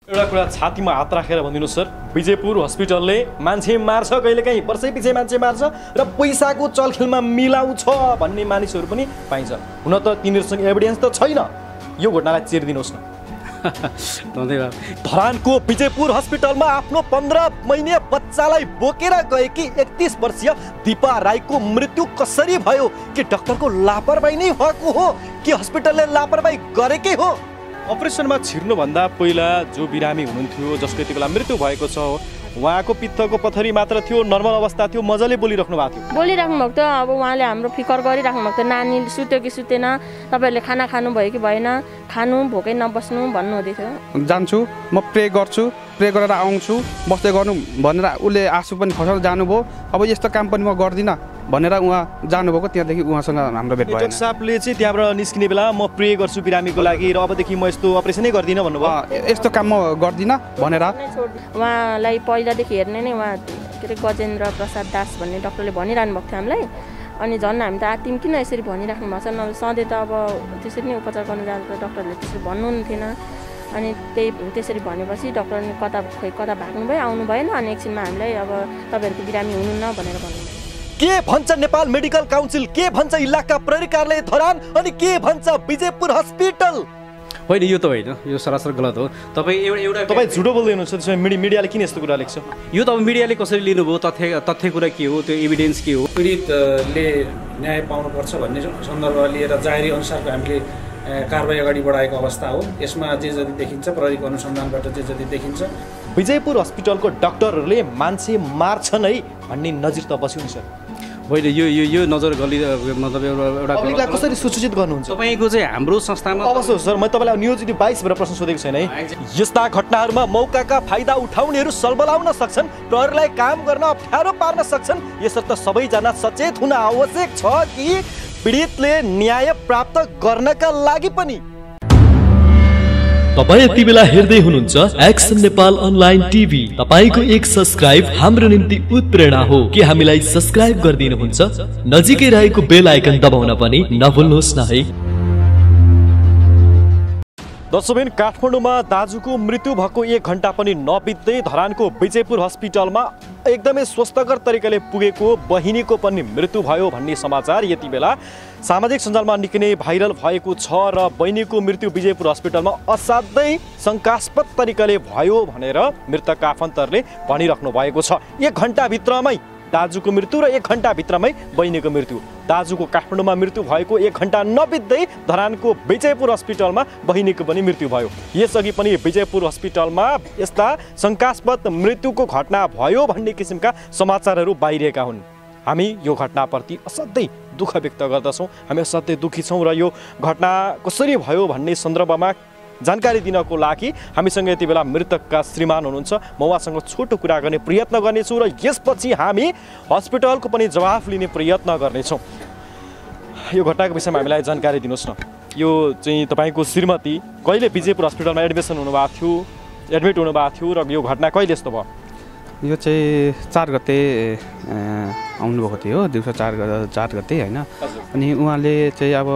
एउटा कुरा छातीमा हात राखेर भनिदिनु सर, विजयपुर हस्पिटलले मान्छे मार्छ, कहिलेकाहीँ वर्षै पछि मान्छे मार्छ र पैसाको चलखेलमा मिलाउँछ भन्ने मानिसहरू पनि पाइन्छ। हुन त तिनीहरूसँग एभिडेन्स त छैन। यो घटनालाई चिरिदिनुहोस् न। धन्यवाद। धरानको विजयपुर हस्पिटलमा आफ्नो 15 महिने बच्चालाई बोकेर गएकी 31 वर्षीय दीपा राईको मृत्यु कसरी भयो? के डाक्टरको लापरवाही नै भएको हो कि हस्पिटलले लापरवाही गरेकै हो? अपरेसनमा छिर्नुभन्दा पहिला जो बिरामी हुनुहुन्थ्यो, जसको यति बेला मृत्यु भएको छ, उहाँको पित्तको पथरी मात्र थियो, नर्मल अवस्था थियो, मजाले बोलिराख्नु भएको थियो। बोलिराख्नु भएको थियो। अब उहाँले हाम्रो फिकर गरिराख्नु भएको थियो, नानी सुत्यो कि सुतेन, तपाईँहरूले खाना खानु भयो कि भएन, खानु भोकै नबस्नु भन्नुहुँदै थियो। जान्छु, म प्रे गर्छु, प्रे गरेर आउँछु, बस्दै गर्नु भनेर उसले आँसु पनि खसाल जानुभयो। अब यस्तो काम पनि म गर्दिनँ भनेर उहाँ जानुभएको। त्यहाँदेखि उहाँसँग हाम्रो भेट भयो। डाक्टर साहबले चाहिँ त्यहाँबाट निस्किने बेला म प्रे गर्छु बिरामीको लागि र अबदेखि म यस्तो अपरेसनै गर्दिनँ भन्नुभयो। यस्तो काम म गर्दिनँ भनेर उहाँलाई पहिलादेखि हेर्ने नै उहाँ के अरे गजेन्द्र प्रसाद दास भन्ने डाक्टरले भनिरहनु भएको थियो हामीलाई। अनि झन् हामी त तिमी किन यसरी भनिराख्नु भएको छ? न सधैँ त अब त्यसरी नै उपचार गर्नु जाँदा डाक्टरले त्यसरी भन्नु थिएन। अनि त्यसरी भनेपछि डाक्टरले कता भाग्नु भयो, आउनु भएन। अनि एकछिनमा हामीलाई अब तपाईँहरूको बिरामी हुनुहुन्न भनेर भन्नुभयो। के भन्छ नेपाल मेडिकल काउन्सिल, के भन्छ इलाका प्रहरी कार्यालय धरान, अनि के भन्छ विजयपुर हस्पिटल? होइन, यो त होइन, यो सरासर गलत हो। तपाईँ झुटो बोल्दै हुनुहुन्छ। त्यसमा मिडियाले किन यस्तो कुरा लेख्छ? यो त अब मिडियाले कसरी लिनुभयो? तथ्य कुरा के हो? त्यो एभिडेन्स के हो? पीडितले न्याय पाउनुपर्छ भन्ने सन्दर्भ लिएर जाहेरी अनुसारको हामीले कारबाही अगाडि बढाएको अवस्था हो। यसमा जे जति देखिन्छ, प्रहरीको अनुसन्धानबाट जे जति देखिन्छ, विजयपुर हस्पिटलको डाक्टरहरूले मान्छे मार्छन् है भन्ने नजिर त बस्यो नि सर। होइन, यो नजर गली मतलब एउटा कसरी सूचित गर्नुहुन्छ? तपाईँको चाहिँ हाम्रो संस्थामा अवश्य सर, म तपाईँलाई न्युज 22 भनेर प्रश्न सोधेको छैन है। यस्ता घटनाहरूमा मौकाका फाइदा उठाउनेहरू सलबलाउन सक्छन्, प्रहरीलाई काम गर्न अप्ठ्यारो पार्न सक्छन्। यसर्थ सबैजना सचेत हुन आवश्यक छ कि पीडितले न्याय प्राप्त गर्नका लागि पनि। तपाईं यति बेला हेर्दै हुनुहुन्छ एक्सन नेपाल अनलाइन टिभी। तपाईको एक सब्स्क्राइब हाम्रो निम्ति उत्प्रेरणा हो। के हामीलाई सब्स्क्राइब गरिदिनुहुन्छ? नजिकै रहेको बेल आइकन दबाउन पनि नभुल्नुहोस् न है। दर्शकबिन, काठमाडौँमा दाजुको मृत्यु भएको 1 घण्टा पनि नबित्दै धरानको विजयपुर हस्पिटलमा एकदमै स्वस्थकर तरिकाले पुगेको बहिनीको पनि मृत्यु भयो भन्ने समाचार यति बेला सामाजिक सञ्जालमा निकै नै भाइरल भएको छ र बहिनीको मृत्यु विजयपुर हस्पिटलमा असाध्यै शङ्कास्पद तरिकाले भयो भनेर मृतकका आफन्तहरूले भनिराख्नु भएको छ। 1 घण्टाभित्रमै दाजुको मृत्यु र 1 घण्टाभित्रमै बहिनीको मृत्यु। दाजुको काठमाडौँमा मृत्यु भएको 1 घण्टा नबित्दै धरानको विजयपुर हस्पिटलमा बहिनीको पनि मृत्यु भयो। यसअघि पनि विजयपुर हस्पिटलमा यस्ता शङ्कास्पद मृत्युको घटना भयो भन्ने किसिमका समाचारहरू बाहिरिएका हुन्। हामी यो घटनाप्रति असाध्यै दुःख व्यक्त गर्दछौँ। हामी असाध्यै दुःखी छौँ र यो घटना कसरी भयो भन्ने सन्दर्भमा जानकारी दिनको लागि हामीसँग यति बेला मृतकका श्रीमान हुनुहुन्छ। म उहाँसँग छोटो कुरा गर्ने प्रयत्न गर्नेछु र यसपछि हामी हस्पिटलको पनि जवाफ लिने प्रयत्न गर्नेछौँ। यो घटनाको विषयमा हामीलाई जानकारी दिनुहोस् न। यो चाहिँ तपाईँको श्रीमती कहिले विजयपुर हस्पिटलमा एडमिट हुनुभएको थियो र यो घटना कहिले यस्तो भयो? यो चाहिँ 4 गते आउनुभएको थियो, दिउँसो 4 गते होइन। अनि उहाँले चाहिँ अब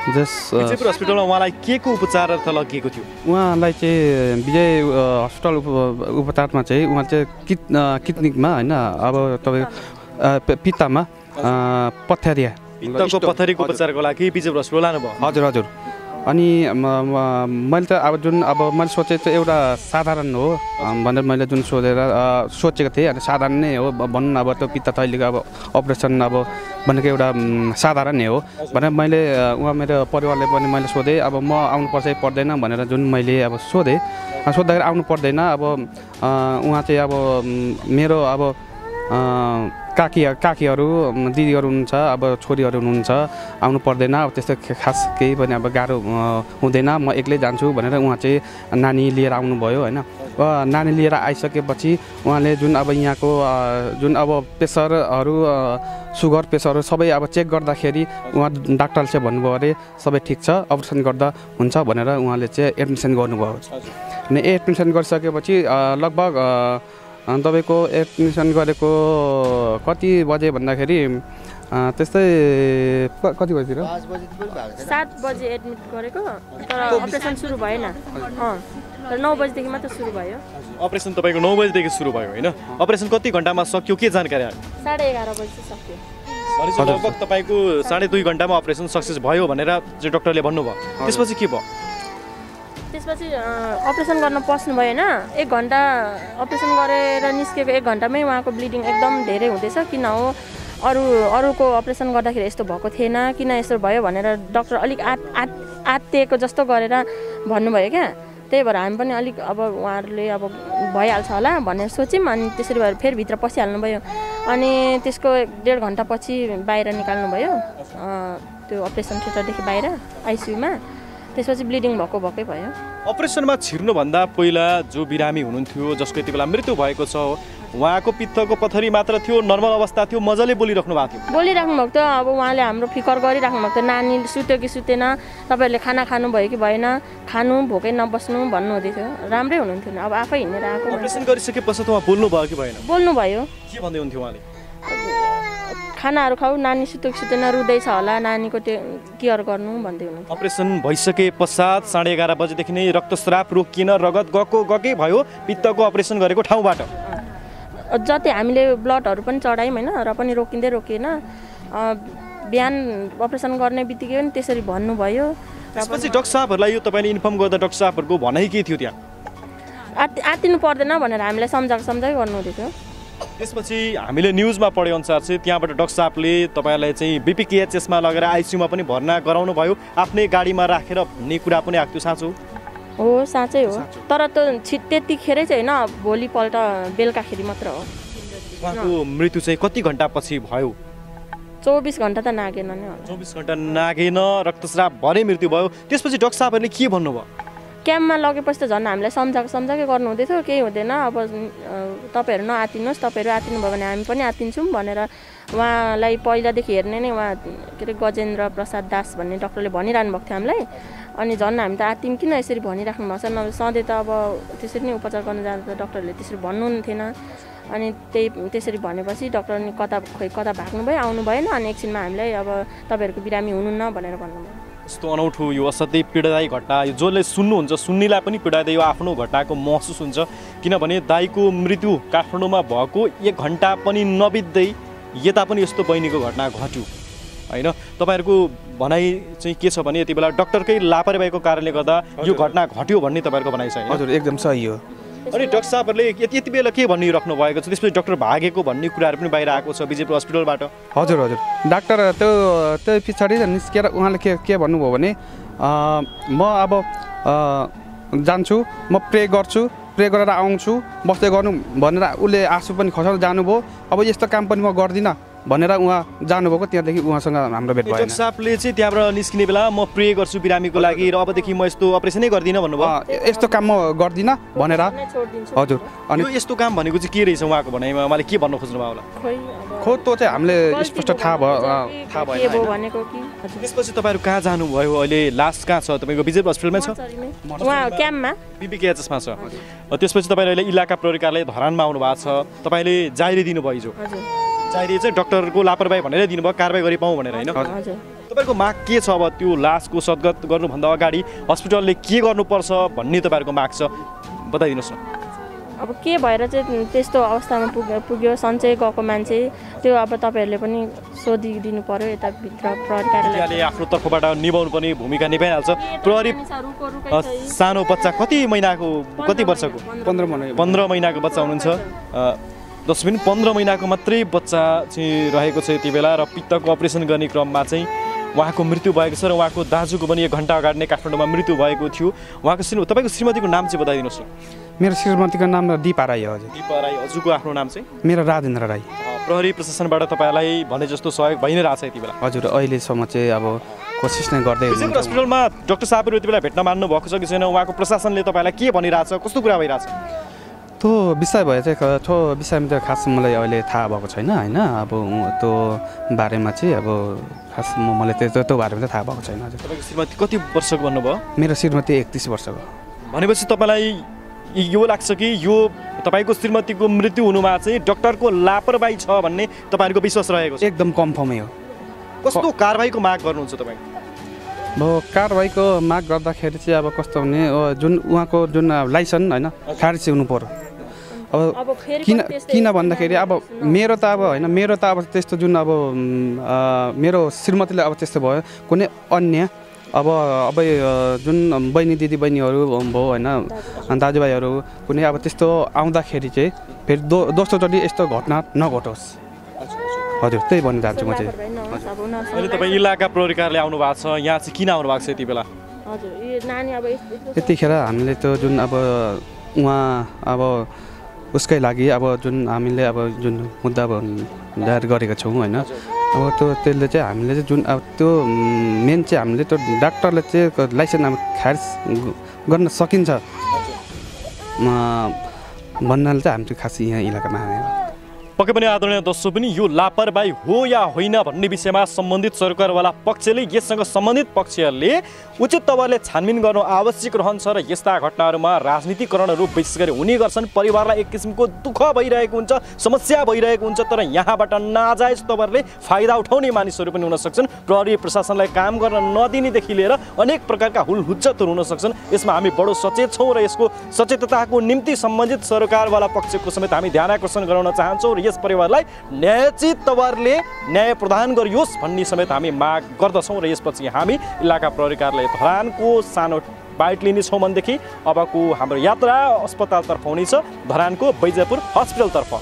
विजयपुर हस्पिटलमा उहाँलाई के को उपचारार्थ लगिएको थियो? उहाँलाई चाहिँ विजय हस्पिटल उपचारमा चाहिँ उहाँ चाहिँ किडनीमा होइन, अब तपाईँको पित्तमा पित्तको पथरीको उपचारको लागि विजयपुर हस्पिटल लानुभयो? हजुर हजुर। अनि मैले त अब मैले सोचेँ चाहिँ एउटा साधारण हो भनेर मैले जुन सोचेको थिएँ, अनि साधारण नै हो भनौँ न। अब त्यो पित्त थैलीको अब अपरेसन अब भनेको एउटा साधारण नै हो भनेर मैले मेरो परिवारले पनि मैले सोधेँ। अब म आउनुपर्छ कि पर्दैन भनेर जुन मैले अब सोधेँ, सोद्धाखेरि आउनु पर्दैन। अब उहाँ चाहिँ अब मेरो अब काकीहरू दिदीहरू हुनुहुन्छ, अब छोरीहरू हुनुहुन्छ, आउनु पर्दैन। अब त्यस्तो खास केही पनि अब गाह्रो हुँदैन, म एक्लै जान्छु भनेर उहाँ चाहिँ नानी लिएर आउनुभयो होइन। नानी लिएर आइसकेपछि उहाँले जुन अब यहाँको जुन अब प्रेसरहरू सुगर प्रेसरहरू सबै अब चेक गर्दाखेरि उहाँ डाक्टरले चाहिँ भन्नुभयो अरे सबै ठिक छ, अपरेसन गर्दा हुन्छ भनेर उहाँले चाहिँ एडमिसन गर्नुभयो। अनि एडमिसन गरिसकेपछि लगभग तपाईँको एडमिसन गरेको कति बजे भन्दाखेरि त्यस्तै कति बजीतिर 7 बजे एडमिट गरेको, तर अपरेसन सुरु भएन। तर 9 बजेदेखि मात्र सुरु भयो। अपरेसन तपाईँको 9 बजेदेखि सुरु भयो होइन? अपरेसन कति घन्टामा सक्यो के जानकारी आयो? 11:30 बजे सक्यो। भनेपछि लगभग तपाईँको 2.5 घन्टामा अपरेसन सक्सेस भयो भनेर चाहिँ डक्टरले भन्नुभयो। त्यसपछि के भयो? त्यसपछि अपरेसन गर्न पस्नुभयो होइन। 1 घन्टा अपरेसन गरेर निस्केको 1 घन्टामै उहाँको ब्लिडिङ एकदम धेरै हुँदैछ। किन हो अरूको अपरेसन गर्दाखेरि यस्तो भएको थिएन, किन यस्तो भयो भनेर डक्टर अलिक आत्तिएको जस्तो गरेर भन्नुभयो क्या। त्यही भएर हामी पनि अलिक अब उहाँहरूले अब भइहाल्छ होला भनेर सोच्यौँ। अनि त्यसरी भएर फेरि भित्र पसिहाल्नुभयो। अनि त्यसको 1.5 घन्टापछि बाहिर निकाल्नुभयो, त्यो अपरेसन थिएटरदेखि बाहिर आइसियुमा। त्यसपछि ब्लिडिङ भएकै भयो। अपरेसनमा छिर्नुभन्दा पहिला जो बिरामी हुनुहुन्थ्यो, जसको यति बेला मृत्यु भएको छ, उहाँको पित्तको पथरी मात्र थियो, नर्मल अवस्था थियो, मजाले बोलिराख्नु भएको थियो? बोलिराख्नु भएको थियो। अब उहाँले हाम्रो फिकर गरिराख्नु भएको थियो, नानी सुत्यो कि सुतेन, तपाईँहरूले खाना खानुभयो कि भएन, खानु भोकै नबस्नु भन्नुहुँदै थियो। राम्रै हुनुहुन्थ्यो नि, अब आफै हिँडेर आएको। अपरेसन गरिसके पश्चात उहाँ बोल्नु भयो कि भएन? बोल्नुभयो। के भन्दै हुन्थ्यो उहाँले? खानाहरू खाऊ, नानी सुत्यो कि सुतेन, रुँदैछ होला, नानीको त्यो केयर गर्नु भन्दै हुनुहुन्थ्यो। अपरेसन भइसके पश्चात 11:30 बजेदेखि नै रक्तस्राव रोकिएन, रगत गएकै भयो पित्तको अपरेसन गरेको ठाउँबाट। जति हामीले ब्लडहरू पनि चढायौँ होइन, र पनि रोकिएन। बिहान अपरेसन गर्ने बित्तिकै पनि त्यसरी भन्नुभयो। त्यसपछि डाक्टर साहबहरूलाई यो तपाईँले इन्फर्म गर्दा डाक्टर साहबहरूको भनाइ के थियो त्यहाँ? आत्तिनु पर्दैन भनेर हामीलाई सम्झाइ गर्नुहुँदै थियो। त्यसपछि हामीले न्युजमा पढे अनुसार चाहिँ त्यहाँबाट डाक्टर साहबले तपाईँलाई चाहिँ BPKHSमा लगेर आइसियुमा पनि भर्ना गराउनु भयो, आफ्नै गाडीमा राखेर भन्ने कुरा पनि आएको थियो। साँचो हो? साँच्चै हो। तर त्यो त्यतिखेरै चाहिँ होइन, भोलिपल्ट बेलुकाखेरि मात्र हो। उहाँको मृत्यु चाहिँ कति घन्टा पछि भयो? 24 घन्टा त नागेन नि। 24 घन्टा नागेन, रक्तस्राव भरे मृत्यु भयो। त्यसपछि डाक्टर साहबहरूले के भन्नुभयो? क्याम्पमा लगेपछि त झन् हामीलाई सम्झाएकै गर्नुहुँदै थियो। केही हुँदैन, अब तपाईँहरू नआतिनुहोस्, तपाईँहरू आतिनु भयो भने हामी पनि आतिन्छौँ भनेर उहाँलाई पहिलादेखि हेर्ने नै उहाँ के अरे गजेन्द्र प्रसाद दास भन्ने डक्टरले भनिरहनु भएको थियो हामीलाई। अनि झन् हामी त आतिम किन यसरी भनिराख्नु भएको छ, नभए सधैँ त अब त्यसरी नै उपचार गर्न जाँदा त डक्टरले त्यसरी भन्नु थिएन। अनि त्यसरी भनेपछि डक्टर नि कता भाग्नुभयो, आउनु भएन। अनि एकछिनमा हामीलाई अब तपाईँहरूको बिरामी हुनुहुन्न भनेर भन्नुभयो। यस्तो अनौठो, यो असाध्यै पीडादायी घटना, यो जसले सुन्नुहुन्छ सुन्नेलाई पनि पीडादायी, यो आफ्नो घटनाको महसुस हुन्छ। किनभने दाइको मृत्यु काठमाडौँमा भएको 1 घन्टा पनि नबित्दै यता पनि यस्तो बहिनीको घटना घट्यो होइन? तपाईँहरूको भनाइ चाहिँ के छ भने यति बेला डक्टरकै लापरवाहीको कारणले गर्दा यो घटना घट्यो भन्ने तपाईँहरूको भनाइ छ? हजुर, एकदम सही हो। अनि डाक्टर साहबहरूले यति बेला के भनिराख्नु भएको छ? त्यसपछि डक्टर भागेको भन्ने कुराहरू पनि बाहिर आएको छ विजयपुर हस्पिटलबाट। हजुर, डाक्टर त्यो पछाडि निस्केर उहाँले के भन्नुभयो भने म अब जान्छु, म प्रे गर्छु, प्रे गरेर आउँछु, बस्दै गर्नु भनेर उसले आँसु पनि खसाउन जानुभयो। अब यस्तो काम पनि म गर्दिनँ भनेर उहाँ जानुभएको। त्यहाँदेखि उहाँसँग हाम्रो भेट भयो। डाक्टर साहबले चाहिँ त्यहाँबाट निस्किने बेला म प्रे गर्छु बिरामीको लागि र अबदेखि म यस्तो अपरेसनै गर्दिनँ भन्नुभयो। यस्तो काम म गर्दिनँ भनेर। हजुर। अनि यो यस्तो काम भनेको चाहिँ के रहेछ उहाँको भनाइमा? उहाँले के भन्न खोज्नु भयो होला? खो त्यो चाहिँ हामीले स्पष्ट थाहा भयो भनेको कि। त्यसपछि तपाईँहरू कहाँ जानुभयो? अहिले लास्ट कहाँ छ? तपाईँको विजयपुर हस्पिटलमै छ? उहाँ क्याम्पमा BPKHSमा छ। त्यसपछि तपाईँहरू अहिले इलाका प्रहरी कार्यालय धरानमा आउनु भएको छ। तपाईँले जाहेरी दिनुभयो हिजो? जाहेरी चाहिँ डक्टरको लापरवाही भनेर दिनुभयो, कारवाही गरी पाउँ भनेर होइन? तपाईँहरूको माग के छ? अब त्यो लासको सद्गत गर्नुभन्दा अगाडि हस्पिटलले के गर्नुपर्छ भन्ने तपाईँहरूको माग छ, बताइदिनुहोस् न। अब के भएर चाहिँ त्यस्तो अवस्थामा पुग्यो सन्चै गएको मान्छे, त्यो अब तपाईँहरूले पनि सोधिदिनु पर्यो। यताभित्र प्रहरी कार्यालयले आफ्नो तर्फबाट निभाउनु पर्ने भूमिका निभाइहाल्छ। प्रहरी सानो बच्चा कति महिनाको, कति वर्षको? 15 महिनाको बच्चा हुनुहुन्छ। जसमा 15 महिनाको मात्रै बच्चा चाहिँ रहेको छ यति बेला, र पित्तको अपरेसन गर्ने क्रममा चाहिँ उहाँको मृत्यु भएको छ। र उहाँको दाजुको पनि 1 घन्टा अगाडि नै काठमाडौँमा मृत्यु भएको थियो। उहाँको तपाईँको श्रीमतीको नाम चाहिँ बताइदिनुहोस् न। मेरो श्रीमतीको नाम दिपा राई हो। हजुर, दिपा राई। हजुरको आफ्नो नाम चाहिँ? मेरो राजेन्द्र राई। प्रहरी प्रशासनबाट तपाईँलाई भने जस्तो सहयोग भइ नै रहेछ यति बेला? हजुर, अहिलेसम्म चाहिँ अब कोसिस नै गर्दै हुनुहुन्छ। विजयपुर हस्पिटलमा डाक्टर साहबहरू यति बेला भेट्न मान्नु भएको छ कि छैन? उहाँको प्रशासनले तपाईँलाई के भनिरहेछ, कस्तो कुरा भइरहेछ? त्यो विषय भयो चाहिँ त्यो विषयमा चाहिँ खास मलाई अहिले थाहा भएको छैन होइन। अब त्यो बारेमा चाहिँ अब खास मलाई त्यो बारेमा चाहिँ थाहा भएको छैन। हजुर, तपाईँको श्रीमती कति वर्षको भन्नुभयो? मेरो श्रीमती 31 वर्षको। भनेपछि तपाईँलाई यो लाग्छ कि यो तपाईँको श्रीमतीको मृत्यु हुनुमा चाहिँ डक्टरको लापरवाही छ भन्ने तपाईँहरूको विश्वास रहेको छ? एकदम कन्फर्मै हो। कस्तो कारबाहीको माग गर्नुहुन्छ तपाईँ? अब कारबाहीको माग गर्दाखेरि चाहिँ अब कस्तो भने जुन उहाँको जुन लाइसेन्स होइन खारिज हुनु पर्यो। अब किन भन्दाखेरि अब मेरो त अब त्यस्तो जुन अब मेरो श्रीमतीले अब त्यस्तो भयो कुनै अन्य अब जुन दिदी बहिनीहरू भयो होइन दाजुभाइहरू कुनै अब त्यस्तो आउँदाखेरि चाहिँ फेरि दोस्रोचोटि यस्तो घटना नघटोस्। हजुर त्यही भन्न चाहन्छु म चाहिँ। अहिले तपाईँ इलाका प्रहरी कार्यालय आउनु भएको छ, यहाँ चाहिँ किन आउनु भएको छ यति बेला? हजुर यो नानी अब यतिखेर हामीले त्यो जुन अब उहाँ अब उसकै लागि अब जुन हामीले अब जुन मुद्दा अब दायर गरेका छौँ होइन, अब त्यसले चाहिँ हामीले चाहिँ जुन अब त्यो मेन चाहिँ हामीले त्यो डाक्टरले चाहिँ लाइसेन्स अब खारिज गर्न सकिन्छ भन्नाले चाहिँ हामी चाहिँ खास यहाँ इलाकामा आयो। पक्कै पनि आदरणीय दर्शक पनि यो लापरवाही हो या होइन भन्ने विषयमा सम्बन्धित सरकारवाला पक्षले यससँग सम्बन्धित पक्षहरूले उचित तवरले छानबिन गर्नु आवश्यक रहन्छ र यस्ता घटनाहरूमा राजनीतिकरणहरू विशेष गरी हुने गर्छन्। परिवारलाई एक किसिमको दुःख भइरहेको हुन्छ, समस्या भइरहेको हुन्छ, तर यहाँबाट नाजायज तवरले फाइदा उठाउने मानिसहरू पनि हुन सक्छन्। प्रहरी प्रशासनलाई काम गर्न नदिनेदेखि लिएर अनेक प्रकारका हुलहुज्जतहरू हुन सक्छन्। यसमा हामी बडो सचेत छौँ र यसको सचेतताको निम्ति सम्बन्धित सरकारवाला पक्षको समेत हामी ध्यान आकर्षण गराउन चाहन्छौँ र यस परिवारलाई न्यायोचित तवरले न्याय प्रदान गरियोस् भन्ने समेत हामी माग गर्दछौँ। र यसपछि हामी इलाका प्रहरी कार्यालय धरानको सानो बाइट लिनेछौँ भनेदेखि अबको हाम्रो यात्रा अस्पतालतर्फ हुनेछ, धरानको बैजयपुर हस्पिटलतर्फ।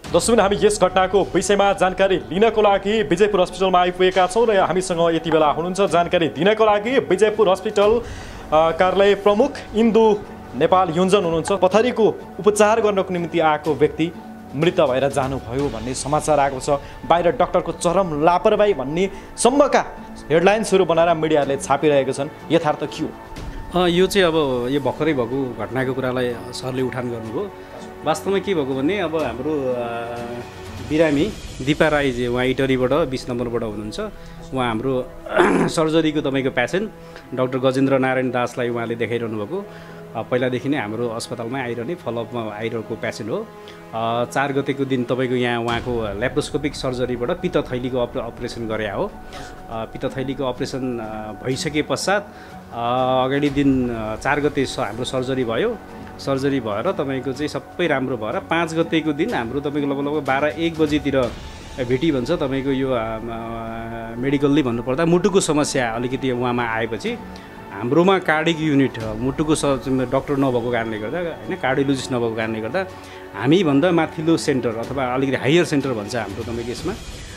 दर्शक हामी यस घटनाको विषयमा जानकारी लिनको लागि विजयपुर हस्पिटलमा आइपुगेका छौँ र हामीसँग यति बेला हुनुहुन्छ जानकारी दिनको लागि विजयपुर हस्पिटल कार्यालय प्रमुख इन्दु नेपाल युञ्जन हुनुहुन्छ। पथरीको उपचार गर्नको निम्ति आएको व्यक्ति मृत भएर जानुभयो भन्ने समाचार आएको छ। बाहिर डाक्टरको चरम लापरवाही भन्ने सम्मका हेडलाइन्सहरू बनाएर मिडियाहरूले छापिरहेका छन्। यथार्थ के हो? यो चाहिँ अब यो भर्खरै भएको घटनाको कुरालाई सरले उठान गर्नुभयो। वास्तवमा के भएको भने अब हाम्रो बिरामी दिपा राई चाहिँ उहाँ इटरीबाट 20 नम्बरबाट हुनुहुन्छ। उहाँ हाम्रो सर्जरीको तपाईँको पेसेन्ट डाक्टर गजेन्द्र नारायण दासलाई उहाँले देखाइरहनु भएको पहिलादेखि नै हाम्रो अस्पतालमा आइरहने फलोअपमा आइरहेको पेसेन्ट हो। 4 गतेको दिन तपाईँको यहाँ उहाँको ल्याप्रोस्कोपिक सर्जरीबाट पित्तथैलीको अपरेसन गरे हो। पित्तथैलीको अपरेसन भइसके पश्चात अगाडि दिन 4 गते हाम्रो सर्जरी भयो। सर्जरी भएर तपाईँको चाहिँ सबै राम्रो भएर 5 गतेको दिन हाम्रो तपाईँको लगभग 12-1 बजीतिर भेटी भन्छ तपाईँको यो मेडिकल्ली भन्नुपर्दा मुटुको समस्या अलिकति उहाँमा आएपछि हाम्रोमा कार्डिक युनिट मुटुको डक्टर नभएको कारणले गर्दा होइन, कार्डियोलोजिस्ट नभएको कारणले गर्दा हामीभन्दा माथिल्लो सेन्टर अथवा अलिकति हायर सेन्टर भन्छ हाम्रो तपाईँको यसमा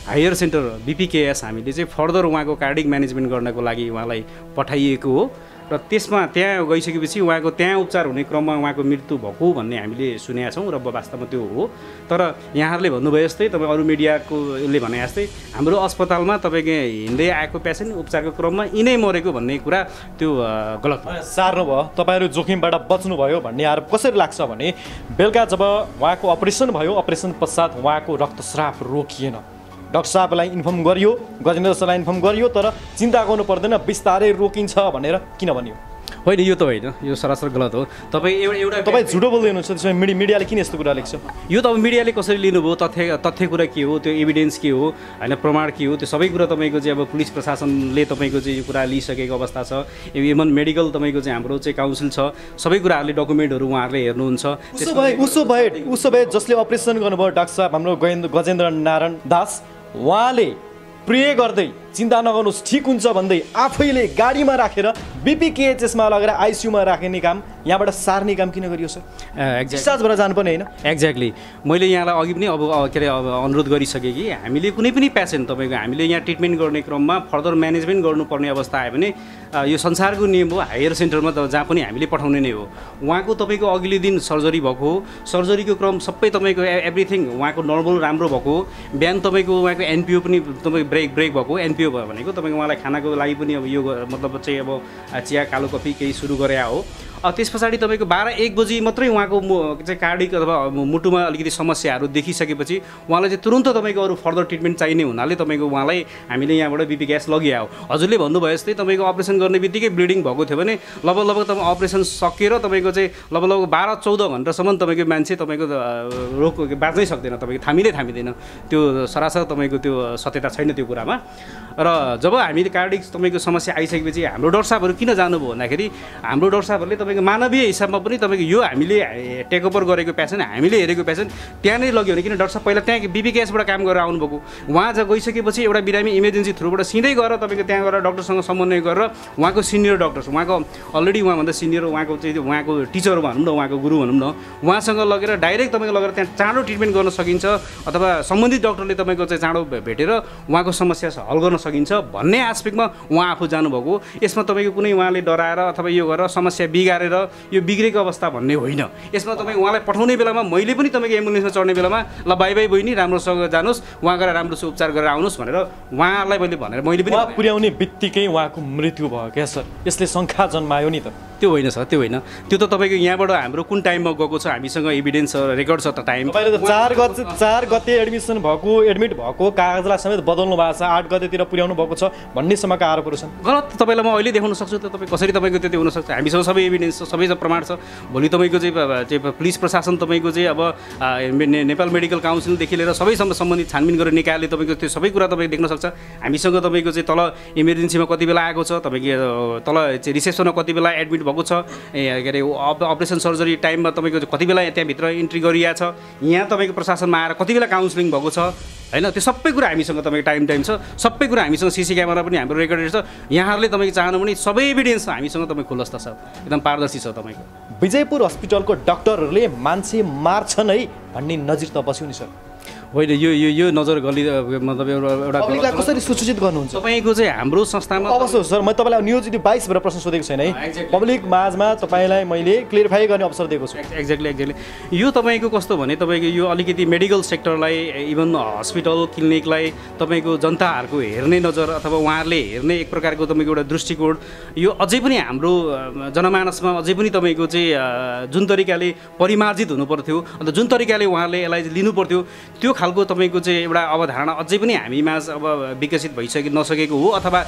हायर सेन्टर बिपिकेएस हामीले चाहिँ फर्दर उहाँको कार्डिक म्यानेजमेन्ट गर्नको लागि उहाँलाई पठाइएको हो। र त्यसमा त्यहाँ गइसकेपछि उहाँको त्यहाँ उपचार हुने क्रममा उहाँको मृत्यु भएको भन्ने हामीले सुनेका छौँ र वास्तवमा त्यो हो। तर यहाँहरूले भन्नुभयो जस्तै तपाईँ अरू मिडियाकोले भने जस्तै हाम्रो अस्पतालमा तपाईँको हिँड्दै आएको पेसेन्ट उपचारको क्रममा यिनै मरेको भन्ने कुरा त्यो गलत हो। सार्नु भयो, तपाईँहरू जोखिमबाट बच्नुभयो भन्ने आरोप कसरी लाग्छ भने बेलुका जब उहाँको अपरेसन भयो, अपरेसन पश्चात उहाँको रक्तस्राव रोकिएन। डाक्टर साहबलाई इन्फर्म गरियो, गजेन्द्र सरलाई इन्फर्म गरियो, तर चिन्ता गर्नु पर्दैन बिस्तारै रोकिन्छ भनेर किन भनियो? होइन, यो त होइन, यो सरासर गलत हो। तपाईँ झुटो बोल्दै हुनुहुन्छ। त्यसमा मिडियाले किन यस्तो कुरा लेख्छ? यो त अब मिडियाले कसरी लिनुभयो, तथ्य कुरा के हो, त्यो एभिडेन्स के हो होइन, प्रमाण के हो, त्यो सबै कुरा तपाईँको चाहिँ अब पुलिस प्रशासनले तपाईँको चाहिँ यो कुरा लिइसकेको अवस्था छ। इभन मेडिकल तपाईँको चाहिँ हाम्रो चाहिँ काउन्सिल छ, सबै कुराहरूले डकुमेन्टहरू उहाँहरूले हेर्नुहुन्छ। उसो भए जसले अपरेसन गर्नुभयो डाक्टर साहब हाम्रो गजेन्द्र नारायण दास, उहाँले प्रे गर्दै चिन्ता नगर्नुहोस् ठिक हुन्छ भन्दै आफैले गाडीमा राखेर बिपिकेएचएसमा लगेर आइसियुमा राख्ने काम, यहाँबाट सार्ने काम किन गरियो सर? डिस्चार्ज भएर जानुपर्ने होइन? एक्ज्याक्टली, मैले यहाँलाई अघि पनि अब के अरे अनुरोध गरिसकेँ कि हामीले कुनै पनि पेसेन्ट तपाईँको हामीले यहाँ ट्रिटमेन्ट गर्ने क्रममा फर्दर म्यानेजमेन्ट गर्नुपर्ने अवस्था आयो भने यो संसारको नियम हो। हायर सेन्टरमा त जहाँ पनि हामीले पठाउने नै हो। उहाँको तपाईँको अघिल्लो दिन सर्जरी भएको हो, सर्जरीको क्रम सबै तपाईँको एभ्रिथिङ उहाँको नर्मल राम्रो भएको हो। बिहान तपाईँको उहाँको एनपिओ पनि तपाईँ ब्रेक भएको हो। एनपिओ भयो भनेको तपाईँको उहाँलाई खानाको लागि पनि अब यो मतलब चाहिँ अब चिया कालो कफी केही सुरु गरे हो। त्यस पछाडि तपाईँको 12-1 बजी मात्रै उहाँको चाहिँ कार्डिक अथवा मुटुमा अलिकति समस्याहरू देखिसकेपछि उहाँलाई चाहिँ तुरुन्त तपाईँको अरू फर्दर ट्रिटमेन्ट चाहिने हुनाले तपाईँको उहाँलाई हामीले यहाँबाट बिपी ग्यास लगिआयो। हजुरले भन्नुभयो जस्तै तपाईँको अपरेसन गर्ने बित्तिकै ब्लिडिङ भएको थियो भने लगभग तपाईँ अपरेसन सकेर तपाईँको चाहिँ लगभग 12-14 घन्टासम्म तपाईँको मान्छे तपाईँको रोग बाँच्नै सक्दैन, तपाईँको थामिँदैन। त्यो सरासर तपाईँको त्यो सत्यता छैन त्यो कुरामा। र जब हामीले कार्डिक तपाईँको समस्या आइसकेपछि हाम्रो डाक्टर साहबहरू किन जानुभयो भन्दाखेरि हाम्रो डाक्टर साहबहरूले तपाईँको मानवीय हिसाबमा पनि तपाईँको यो हामीले टेकओभर गरेको पेसेन्ट, हामीले हेरेको पेसेन्ट त्यहाँ नै लग्यो भने किन डाक्टर साहब पहिला त्यहाँ बिपी ग्यासबाट काम गरेर आउनुभएको, उहाँ जहाँ गइसकेपछि एउटा बिरामी इमर्जेन्सी थ्रुबाट सिधै गएर तपाईँको त्यहाँ गएर डाक्टरसँग समन्वय गरेर उहाँको सिनियर डाक्टर, उहाँको अलरेडी उहाँभन्दा सिनियर उहाँको चाहिँ उहाँको टिचर भनौँ न, उहाँको गुरु भनौँ न, उहाँसँग लगेर डाइरेक्ट तपाईँको लगेर त्यहाँ चाँडो ट्रिटमेन्ट गर्न सकिन्छ अथवा सम्बन्धित डाक्टरले तपाईँको चाहिँ चाँडो भेटेर उहाँको समस्या हल गर्न सकिन्छ भन्ने एस्पेक्टमा उहाँ आफू जानुभएको। यसमा तपाईँको कुनै उहाँले डराएर अथवा यो गरेर समस्या बिगारेर यो बिग्रेको अवस्था भन्ने होइन। यसमा तपाईँ उहाँलाई पठाउने बेलामा मैले पनि तपाईँको एम्बुलेन्समा चढ्ने बेलामा ल बाई बाई बहिनी राम्रोसँग जानुहोस्, उहाँ गएर राम्रोसँग उपचार गरेर आउनुहोस् भनेर उहाँलाई मैले पनि पुर्याउने बित्तिकै उहाँको मृत्यु भयो क्या सर? यसले शङ्का जन्मायो नि त? त्यो होइन सर, त्यो होइन। त्यो त तपाईँको यहाँबाट हाम्रो कुन टाइममा गएको छ हामीसँग एभिडेन्स रेकर्ड छ त टाइम। तपाईँले त 4 गते एडमिट भएको कागजलाई समेत बदल्नु भएको छ, 8 गतेतिर पुर्याउनु भएको छ भन्ने सम्मका आरोपहरू छन्। गलत तपाईँलाई म अहिले देखाउन सक्छु त, तपाईँ कसरी तपाईँको त्यो हुनसक्छ? हामीसँग सबै एभिडेन्स छ, सबै प्रमाण छ। भोलि तपाईँको चाहिँ पुलिस प्रशासन तपाईँको चाहिँ अब नेपाल मेडिकल काउन्सिलदेखि लिएर सबै सम्बन्धित छानबिन गरेर निकायले तपाईँको त्यो सबै कुरा तपाईँ देख्न सक्छ। हामीसँग तपाईँको चाहिँ तल इमर्जेन्सीमा कति बेला आएको छ, तपाईँको तल चाहिँ रिसेप्सनमा कति बेला एडमिट भएको छ, के अरे अपरेसन सर्जरी टाइममा तपाईँको कति बेला त्यहाँभित्र इन्ट्री गरिया छ, यहाँ तपाईँको प्रशासनमा आएर कति बेला काउन्सिलिङ भएको छ होइन, त्यो सबै कुरा हामीसँग तपाईँको टाइम छ। सबै कुरा हामीसँग सिसी क्यामेरा पनि हाम्रो रेकर्डेड छ। यहाँहरूले तपाईँको चाहनु भने सबै एभिडेन्स छ हामीसँग, तपाईँ खुलस्त छ, एकदम पारदर्शी छ तपाईँको। विजयपुर हस्पिटलको डाक्टरहरूले मान्छे मार्छन् है भन्ने नजिर त बस्यो नि सर? होइन, यो नजर गली मतलब एउटा पब्लिकलाई कसरी सूचित गर्नुहुन्छ? तपाईँको चाहिँ हाम्रो संस्थामा अवश्य सर, म तपाईँलाई नियोजित 22 भनेर प्रश्न सोधेको छैन है, पब्लिक माझमा तपाईँलाई मैले क्लियरिफाई गर्ने अवसर दिएको छु। एक्ज्याक्टली यो तपाईँको कस्तो भने तपाईँको यो अलिकति मेडिकल सेक्टरलाई इभन हस्पिटल क्लिनिकलाई तपाईँको जनताहरूको हेर्ने नजर अथवा उहाँहरूले हेर्ने एक प्रकारको तपाईँको एउटा दृष्टिकोण यो अझै पनि हाम्रो जनमानसमा अझै पनि तपाईँको चाहिँ जुन तरिकाले परिमार्जित हुनुपर्थ्यो अन्त जुन तरिकाले उहाँहरूले यसलाई लिनु पर्थ्यो त्यो खालको तपाईँको चाहिँ एउटा अवधारणा अझै पनि हामीमा अब विकसित नसकेको हो अथवा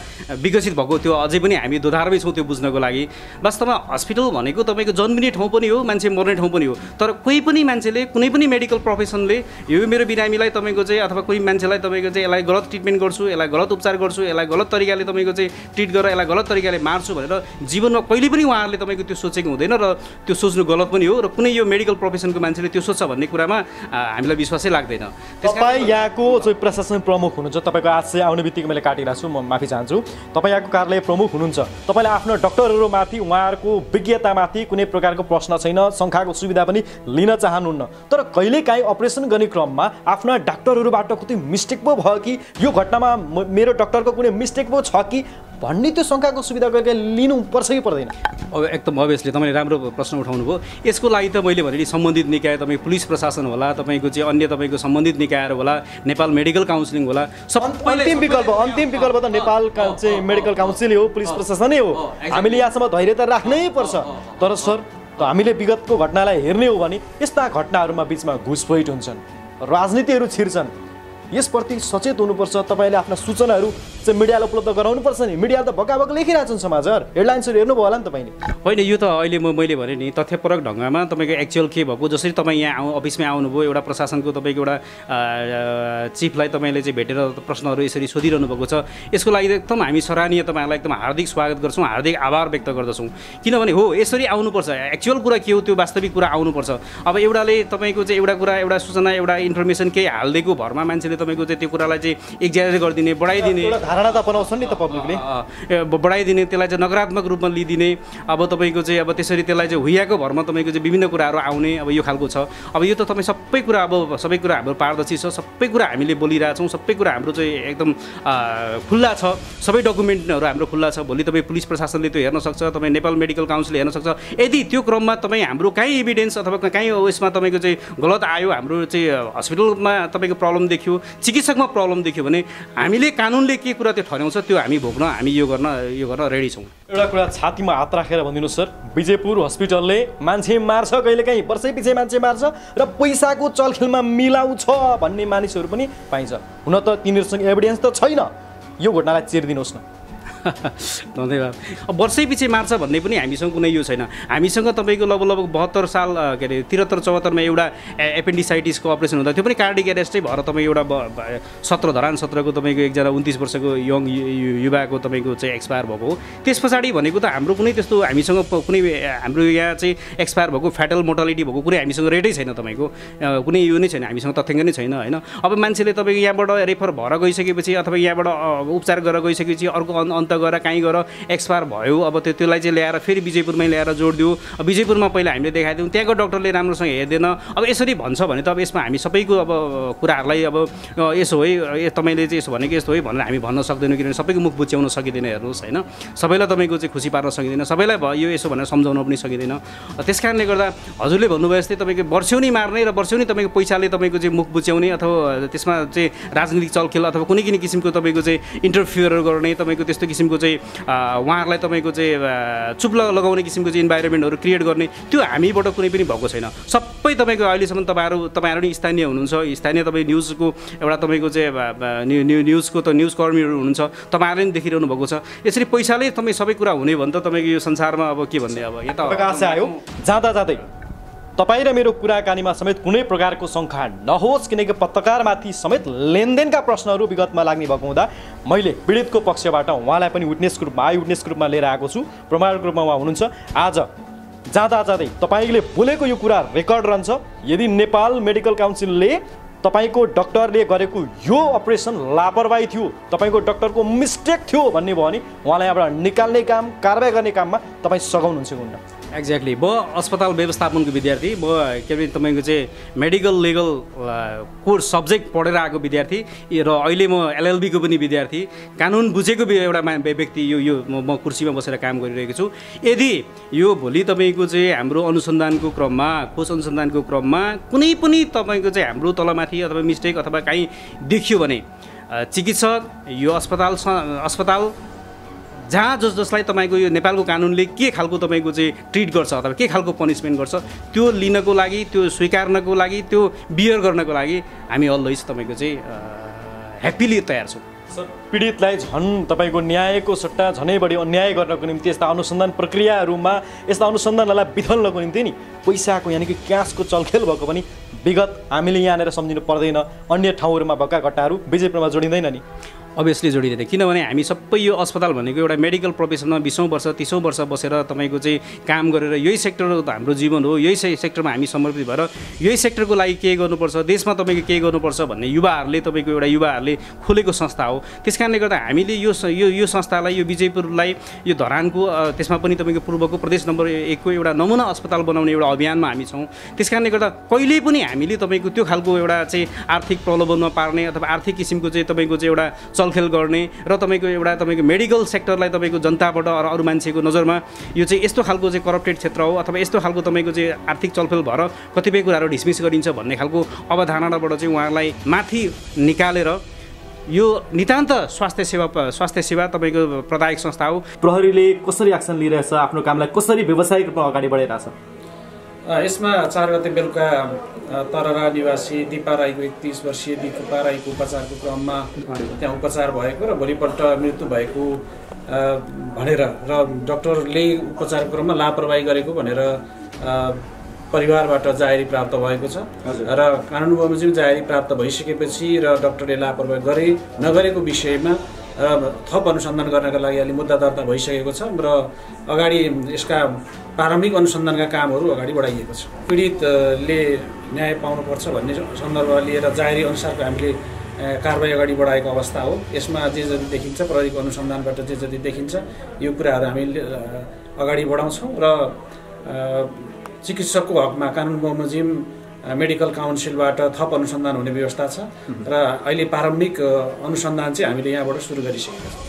विकसित भएको त्यो अझै पनि हामी दोधारमै छौँ त्यो बुझ्नको लागि। वास्तवमा हस्पिटल भनेको तपाईँको जन्मिने ठाउँ पनि हो, मान्छे मर्ने ठाउँ पनि हो। तर कोही पनि मान्छेले कुनै पनि मेडिकल प्रोफेसनले यो मेरो बिरामीलाई तपाईँको चाहिँ अथवा कोही मान्छेलाई तपाईँको चाहिँ यसलाई गलत ट्रिटमेन्ट गर्छु, यसलाई गलत उपचार गर्छु, यसलाई गलत तरिकाले तपाईँको चाहिँ ट्रिट गरेर यसलाई गलत तरिकाले मार्छु भनेर जीवनमा कहिले पनि उहाँहरूले तपाईँको त्यो सोचेको हुँदैन र त्यो सोच्नु गलत पनि हो र कुनै यो मेडिकल प्रोफेसनको मान्छेले त्यो सोच्छ भन्ने कुरामा हामीलाई विश्वासै लाग्दैन। तपाईँ यहाँको चाहिँ प्रशासन प्रमुख हुनुहुन्छ, तपाईँको आज चाहिँ आउने बित्तिकै मैले काटिरहेको छु, म माफी चाहन्छु। तपाईँ यहाँको कार्यालय प्रमुख हुनुहुन्छ, तपाईँले आफ्नो डाक्टरहरूमाथि उहाँहरूको विज्ञतामाथि कुनै प्रकारको प्रश्न छैन, शङ्काको सुविधा पनि लिन चाहनुहुन्न, तर कहिलेकाहीँ अपरेसन गर्ने क्रममा आफ्ना डाक्टरहरूबाट कति मिस्टेक पो भयो कि यो घटनामा मेरो डाक्टरको कुनै मिस्टेक पो छ कि भन्ने त्यो शङ्काको सुविधा गरेर लिनुपर्छ कि पर्दैन? अब एकदम अभियसली तपाईँले राम्रो प्रश्न उठाउनु भयो। यसको लागि त मैले भने नि सम्बन्धित निकाय तपाईँ पुलिस प्रशासन होला, तपाईँको चाहिँ अन्य तपाईँको सम्बन्धित निकायहरू होला, नेपाल मेडिकल काउन्सिलिङ होला, अन्तिम विकल्प त नेपाल चाहिँ मेडिकल काउन्सिल हो, पुलिस प्रशासनै हो। हामीले यहाँसम्म धैर्यता राख्नै पर्छ। तर सर हामीले विगतको घटनालाई हेर्ने हो भने यस्ता घटनाहरूमा बिचमा घुसपैठ हुन्छन्, राजनीतिहरू छिर्छन्, यसप्रति सचेत हुनुपर्छ। तपाईँले आफ्ना सूचनाहरू चाहिँ मिडियालाई उपलब्ध गराउनुपर्छ नि। मिडिया त भकाभक लेखिरहेछन् समाचार, हेडलाइन्सहरू हेर्नुभयो होला नि तपाईँले? होइन, यो त अहिले मैले भने नि तथ्यपरक ढङ्गमा तपाईँको एक्चुअल के भएको, जसरी तपाईँ यहाँ अफिसमै आउनुभयो, एउटा प्रशासनको तपाईँको एउटा चिफलाई तपाईँले चाहिँ भेटेर प्रश्नहरू यसरी सोधिरहनु भएको छ, यसको लागि एकदम हामी सराहनीय तपाईँहरूलाई एकदम हार्दिक स्वागत गर्छौँ, हार्दिक आभार व्यक्त गर्दछौँ। किनभने हो यसरी आउनुपर्छ, एक्चुअल कुरा के हो त्यो वास्तविक कुरा आउनुपर्छ। अब एउटाले तपाईँको चाहिँ एउटा कुरा एउटा सूचना एउटा इन्फर्मेसन केही हालिदिएको भरमा मान्छेले तपाईँको चाहिँ त्यो कुरालाई चाहिँ एक्ज्याजरेट गरिदिने, बढाइदिने धारणा त बनाउँछ नि त पब्लिकले, बढाइदिने, त्यसलाई चाहिँ नकारात्मक रूपमा लिइदिने, अब तपाईँको चाहिँ अब त्यसरी त्यसलाई चाहिँ हुइयाको भरमा तपाईँको चाहिँ विभिन्न कुराहरू आउने, अब यो खालको छ। अब यो त तपाईँ सबै कुरा अब सबै कुरा हाम्रो पारदर्शी छ, सबै कुरा हामीले बोलिरहेछौँ, सबै कुरा हाम्रो चाहिँ एकदम खुल्ला छ, सबै डकुमेन्टहरू हाम्रो खुल्ला छ। भोलि तपाईँ पुलिस प्रशासनले त्यो हेर्न सक्छ, तपाईँ नेपाल मेडिकल काउन्सिलले हेर्न सक्छ। यदि त्यो क्रममा तपाईँ हाम्रो काहीँ एभिडेन्स अथवा काहीँ उसमा तपाईँको चाहिँ गलत आयो, हाम्रो चाहिँ हस्पिटलमा तपाईँको प्रब्लम देखियो, चिकित्सकमा प्रब्लम देख्यो भने हामीले कानुनले के कुरा त्यो ठहराउँछ त्यो हामी भोग्न हामी यो गर्न रेडी छौँ। एउटा कुरा छातीमा हात राखेर भनिदिनुहोस् सर, विजयपुर हस्पिटलले मान्छे मार्छ, कहिलेकाहीँ वर्षै पछि मान्छे मार्छ र पैसाको चलखेलमा मिलाउँछ भन्ने मानिसहरू पनि पाइन्छ। हुन त तिनीहरूसँग एभिडेन्स त छैन, यो घटनालाई चेरिदिनुहोस् न। धन्यवाद। अब वर्षै पछि मार्छ भन्ने पनि हामीसँग कुनै यो छैन। हामीसँग तपाईँको लगभग 72 साल के अरे 73-74मा एउटा एपेन्डिसाइटिसको अपरेसन हुँदा त्यो पनि कार्डिक एरेस्टै भएर तपाईँ एउटा 17 धरान 17को तपाईँको एकजना 29 वर्षको यङ युवाको तपाईँको चाहिँ एक्सपायर भएको हो। त्यस पछाडि भनेको त हाम्रो कुनै त्यस्तो हामीसँग कुनै हाम्रो यहाँ चाहिँ एक्सपायर भएको फ्याटल मोर्टालिटी भएको कुनै हामीसँग रेटै छैन, तपाईँको कुनै यो नै छैन, हामीसँग तथ्याङ्क नै छैन होइन। अब मान्छेले तपाईँको यहाँबाट रेफर भएर गइसकेपछि अथवा यहाँबाट उपचार गरेर गइसकेपछि अर्को अन्त गएर कहीँ गएर एक्सपायर भयो, अब त्यसलाई चाहिँ ल्याएर फेरि विजयपुरमै ल्याएर जोडिदियो। विजयपुरमा पहिला हामीले देखाइदिउँ, त्यहाँको डक्टरले राम्रोसँग हेर्दैन। अब यसरी भन्छ भने त अब यसमा हामी सबैको अब कुराहरूलाई अब यसो है तपाईँले चाहिँ यसो भनेको यस्तो है भनेर हामी भन्न सक्दैनौँ, किनभने सबैको मुख बुच्याउन सकिँदैन। हेर्नुहोस् होइन, सबैलाई तपाईँको चाहिँ खुसी पार्न सकिँदैन, सबैलाई यो यसो भनेर सम्झाउन पनि सकिँदैन। त्यस कारणले गर्दा हजुरले भन्नुभयो जस्तै तपाईँको वर्षौनी मार्ने र वर्षौनी तपाईँको पैसाले तपाईँको चाहिँ मुख बुच्याउने अथवा त्यसमा चाहिँ राजनीतिक चलखेल अथवा कुनै किसिमको तपाईँको चाहिँ इन्टरफियर गर्ने तपाईँको त्यस्तो किसिमको चाहिँ उहाँहरूलाई तपाईँको चाहिँ चुप लगाउने किसिमको चाहिँ इन्भाइरोमेन्टहरू क्रिएट गर्ने त्यो हामीबाट कुनै पनि भएको छैन। सबै तपाईँको अहिलेसम्म तपाईँहरू नि स्थानीय हुनुहुन्छ, स्थानीय तपाईँ न्युजको एउटा तपाईँको चाहिँ न्युजको त न्युज कर्मीहरू हुनुहुन्छ, तपाईँहरूले नि देखिरहनु भएको छ। यसरी पैसाले तपाईँ सबै कुरा हुने भने त तपाईँको यो संसारमा अब के भन्ने, अब यता आयो जाँदा जाँदै तपाईँ र मेरो कुराकानीमा समेत कुनै प्रकारको शङ्का नहोस्, किनकि पत्रकारमाथि समेत लेनदेनका प्रश्नहरू विगतमा लाग्ने भएको हुँदा मैले पीडितको पक्षबाट उहाँलाई पनि विटनेसको रूपमा विटनेसको रूपमा लिएर आएको छु, प्रमाणको रूपमा उहाँ हुनुहुन्छ। आज जाँदा जाँदै तपाईँले बोलेको यो कुरा रेकर्ड रहन्छ। यदि नेपाल मेडिकल काउन्सिलले तपाईँको डक्टरले गरेको यो अपरेसन लापरवाही थियो, तपाईँको डक्टरको मिस्टेक थियो भन्ने भयो भने उहाँलाई यहाँबाट निकाल्ने काम कारबाही गर्ने काममा तपाईँ सघाउनुहुन्छ हुन्न? एक्ज्याक्टली। म अस्पताल व्यवस्थापनको विद्यार्थी, म के अरे तपाईँको चाहिँ मेडिकल लिगल कोर्स सब्जेक्ट पढेर आएको विद्यार्थी र अहिले म LLB को पनि विद्यार्थी, कानुन बुझेको एउटा व्यक्ति यो म कुर्सीमा बसेर काम गरिरहेको छु। यदि यो भोलि तपाईँको चाहिँ हाम्रो अनुसन्धानको क्रममा खोज अनुसन्धानको क्रममा कुनै पनि तपाईँको चाहिँ हाम्रो तलमाथि अथवा मिस्टेक अथवा काहीँ देखियो भने चिकित्सक यो अस्पताल जहाँ जसलाई तपाईँको यो नेपालको कानुनले के खालको तपाईँको चाहिँ ट्रिट गर्छ अथवा के खालको पनिसमेन्ट गर्छ त्यो लिनको लागि, त्यो स्वीकार्नको लागि, त्यो बियर गर्नको लागि हामी अलवेज तपाईँको चाहिँ ह्याप्पिली तयार छौँ। सर, पीडितलाई झन् तपाईँको न्यायको सट्टा झनै बढी अन्याय गर्नको निम्ति यस्ता अनुसन्धान प्रक्रियाहरूमा यस्ता अनुसन्धानहरूलाई बिथल्नको निम्ति नि पैसाको यानि कि क्यासको चलखेल भएको पनि विगत हामीले यहाँनिर सम्झिनु पर्दैन। अन्य ठाउँहरूमा भएका घटनाहरू विजयपुरमा जोडिँदैन नि? अभियसली जोडिँदैन, किनभने हामी सबै यो अस्पताल भनेको एउटा मेडिकल प्रोफेसनमा 20औं वर्ष 30औं वर्ष बसेर तपाईँको चाहिँ काम गरेर यही सेक्टर हाम्रो जीवन हो, यही सेक्टरमा हामी समर्पित भएर यही सेक्टरको लागि के गर्नुपर्छ, देशमा तपाईँको के गर्नुपर्छ भन्ने युवाहरूले तपाईँको एउटा युवाहरूले खोलेको संस्था हो। त्यस कारणले गर्दा हामीले यो संस्थालाई, यो विजयपुरलाई, यो धरानको त्यसमा पनि तपाईँको पूर्वको प्रदेश नम्बर 1 को एउटा नमुना अस्पताल बनाउने एउटा अभियानमा हामी छौँ। त्यस कारणले गर्दा कहिले पनि हामीले तपाईँको त्यो खालको एउटा चाहिँ आर्थिक प्रलोभनमा पार्ने अथवा आर्थिक किसिमको चाहिँ तपाईँको चाहिँ एउटा चलखेल गर्ने र तपाईँको एउटा तपाईँको मेडिकल सेक्टरलाई तपाईँको जनताबाट अरू मान्छेको नजरमा यो चाहिँ यस्तो खालको चाहिँ करप्टेड क्षेत्र हो अथवा यस्तो खालको तपाईँको चाहिँ आर्थिक चलखेल भएर कतिपय कुराहरू डिसमिस गरिन्छ भन्ने खालको अवधारणाबाट चाहिँ उहाँहरूलाई माथि निकालेर यो नितान्त स्वास्थ्य सेवा तपाईँको प्रदायक संस्था हो। प्रहरीले कसरी एक्सन लिइरहेछ, आफ्नो कामलाई कसरी व्यावसायिक रूपमा अगाडि बढाइरहेछ? यसमा 4 गते बेलुका तररा निवासी दिपा राईको 31 वर्षीय दिपा राईको उपचारको क्रममा त्यहाँ उपचार भएको र भोलिपल्ट मृत्यु भएको भनेर र डक्टरले उपचारको क्रममा लापरवाही गरेको भनेर परिवारबाट जाहेरी प्राप्त भएको छ र कानुन बमोजिम जाहेरी प्राप्त भइसकेपछि र डक्टरले लापरवाही गरे नगरेको विषयमा थप अनुसन्धान गर्नका लागि अलि मुद्दा दर्ता भइसकेको छ र अगाडि यसका प्रारम्भिक अनुसन्धानका कामहरू अगाडि बढाइएको छ। पीडितले न्याय पाउनुपर्छ भन्ने सन्दर्भमा लिएर जाहेरी अनुसारको हामीले कारबाही अगाडि बढाएको अवस्था हो। यसमा जे जति देखिन्छ, प्रहरीको अनुसन्धानबाट जे जति देखिन्छ यो कुराहरू हामीले अगाडि बढाउँछौँ र चिकित्सकको हकमा कानुन बमोजिम मेडिकल काउन्सिलबाट थप अनुसन्धान हुने व्यवस्था छ र अहिले प्रारम्भिक अनुसन्धान चाहिँ हामीले यहाँबाट सुरु गरिसकेका छौँ।